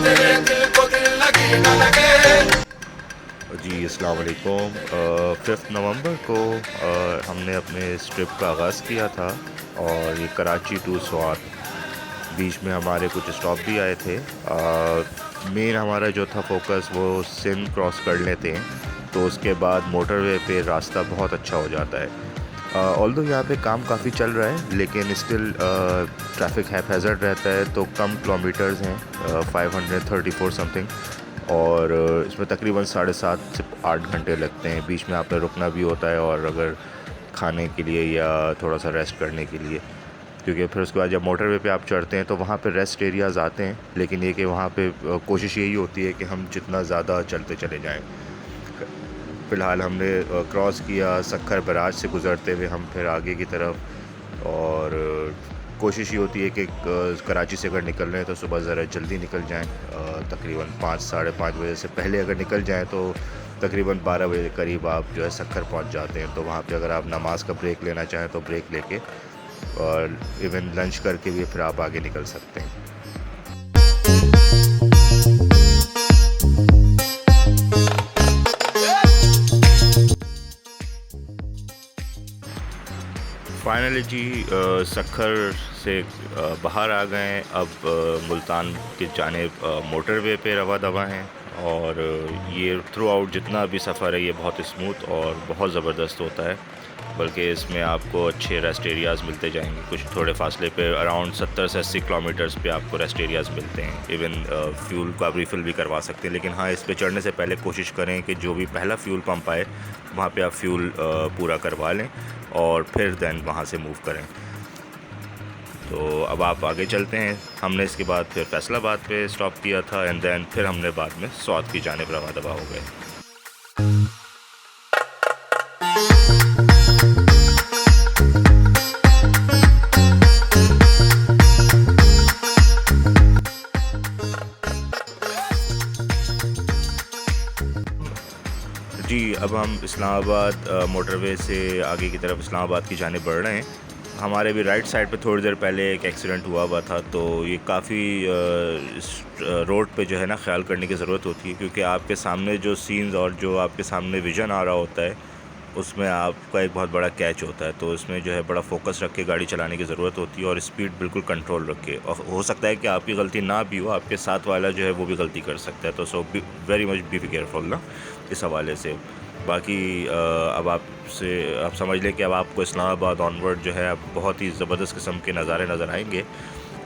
तेरे दिल को दिल लगी न लगे। जी अस्सलाम वालेकुम। 5 नवंबर को हमने अपने इस ट्रिप का आगाज़ किया था और ये कराची टू स्वात, बीच में हमारे कुछ स्टॉप भी आए थे। मेन हमारा जो था फोकस वो सिंध क्रॉस कर लेते हैं, तो उसके बाद मोटरवे पे रास्ता बहुत अच्छा हो जाता है। ऑल्दो यहाँ पे काम काफ़ी चल रहा है, लेकिन स्टिल ट्रैफिक हैफेज़र्ड रहता है, तो कम किलोमीटर्स हैं, 534 समथिंग, और इसमें तकरीबन 7.5 से 8 घंटे लगते हैं। बीच में आपने रुकना भी होता है, और अगर खाने के लिए या थोड़ा सा रेस्ट करने के लिए, क्योंकि फिर उसके बाद जब मोटरवे पे आप चढ़ते हैं तो वहाँ पे रेस्ट एरियाज़ आते हैं, लेकिन ये कि वहाँ पे कोशिश यही होती है कि हम जितना ज़्यादा चलते चले जाएं। फ़िलहाल हमने क्रॉस किया सक्खर बराज से गुज़रते हुए हम फिर आगे की तरफ, और कोशिश ये होती है कि कराची से अगर निकल रहे हैं तो सुबह ज़रा जल्दी निकल जाएं। तकरीबन 5 साढ़े 5 बजे से पहले अगर निकल जाएं तो तकरीबन 12 बजे के करीब आप जो है सक्खर पहुंच जाते हैं। तो वहाँ पे अगर आप नमाज का ब्रेक लेना चाहें तो ब्रेक लेके, और इवन लंच करके भी फिर आप आगे निकल सकते हैं। फाइनली जी सक्खर से बाहर आ गए हैं। अब मुल्तान की जानिब मोटरवे पे रवा दवा हैं, और ये थ्रू आउट जितना भी सफ़र है ये बहुत स्मूथ और बहुत ज़बरदस्त होता है। बल्कि इसमें आपको अच्छे रेस्ट एरियाज़ मिलते जाएंगे। कुछ थोड़े फासले पे अराउंड 70 से 80 किलोमीटर्स पे आपको रेस्ट एरियाज़ मिलते हैं। इवन फ्यूल का आप रिफ़िल भी करवा सकते हैं, लेकिन हाँ, इस पे चढ़ने से पहले कोशिश करें कि जो भी पहला फ्यूल पंप आए वहाँ पे आप फ्यूल पूरा करवा लें, और फिर दैन वहाँ से मूव करें। तो अब आप आगे चलते हैं। हमने इसके बाद फिर फैसलाबाद पे स्टॉप किया था, एंड दैन फिर हमने बाद में स्वात की जानिब रवा दवा हो गए। जी, अब हम इस्लामाबाद मोटरवे से आगे की तरफ इस्लामाबाद की जानिब बढ़ रहे हैं। हमारे भी राइट साइड पे थोड़ी देर पहले एक एक्सीडेंट हुआ था, तो ये काफ़ी इस रोड पे जो है ना ख्याल करने की ज़रूरत होती है, क्योंकि आपके सामने जो सीन्स और जो आपके सामने विज़न आ रहा होता है उसमें आपका एक बहुत बड़ा कैच होता है। तो इसमें जो है बड़ा फोकस रख के गाड़ी चलाने की ज़रूरत होती है, और स्पीड बिल्कुल कंट्रोल रखे। और हो सकता है कि आपकी गलती ना भी हो, आपके साथ वाला जो है वो भी गलती कर सकता है। तो so very much be careful ना इस हवाले से। बाकी अब आप समझ लें कि अब आपको इस्लामाबाद ऑनवर्ड जो है अब बहुत ही ज़बरदस्त किस्म के नज़ारे नज़र आएंगे,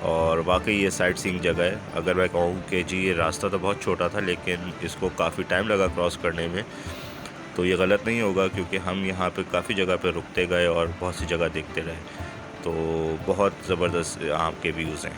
और वाकई ये साइट सीइंग जगह है। अगर मैं कहूँ कि जी ये रास्ता तो बहुत छोटा था, लेकिन इसको काफ़ी टाइम लगा क्रॉस करने में, तो ये गलत नहीं होगा, क्योंकि हम यहाँ पे काफ़ी जगह पे रुकते गए और बहुत सी जगह देखते रहे। तो बहुत ज़बरदस्त यहाँ के व्यूज़ हैं।